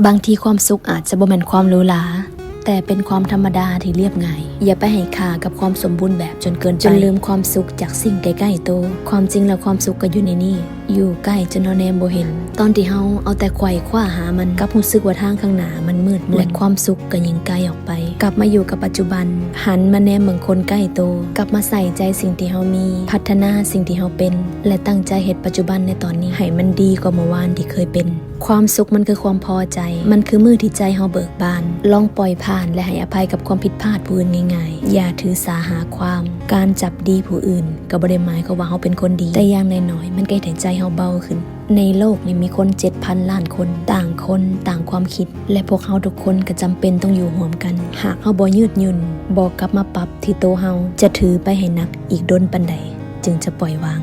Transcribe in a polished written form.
บางทีความสุขอาจจะบ่แม่นความหรูหราแต่เป็นความธรรมดาที่เรียบง่ายอย่าไปให้ค่ากับความสมบูรณ์แบบจนเกินไปจนลืมความสุขจากสิ่งใกล้ๆตัวความจริงแล้วความสุขก็อยู่ในนี่อยู่ใกล้จนเราแนมบ่เห็นตอนที่เฮาเอาแต่ไขว่คว้าหามันกับรู้สึกว่าทางข้างหน้ามันมืดมนและความสุขก็ยิ่งไกลออกไปกลับมาอยู่กับปัจจุบันหันมาแนมเบิ่งคนใกล้ตัวกลับมาใส่ใจสิ่งที่เฮามีพัฒนาสิ่งที่เฮาเป็นและตั้งใจเฮ็ดปัจจุบันในตอนนี้ให้มันดีกว่าเมื่อวานที่เคยเป็นความสุขมันคือความพอใจมันคือมือที่ใจเฮาเบิกบานลองปล่อยผ่านและให้อภัยกับความผิดพลาดผู้อื่นง่ายๆอย่าถือสาหาความการจับดีผู้อื่นก็บ่ได้หมายความว่าเฮาเป็นคนดีแต่อย่างน้อยๆมันก็เฮ็ดให้ใจเฮาเบาขึ้นในโลกนี้มีคน 7,000 ล้านคนต่างความคิดและพวกเฮาทุกคนก็จำเป็นต้องอยู่ร่วมกันหากเฮาบ่ยืดหยุ่นบ่กลับมาปรับที่โตวเฮาจะถือไปให้หนักอีกดนปานใดจึงจะปล่อยวาง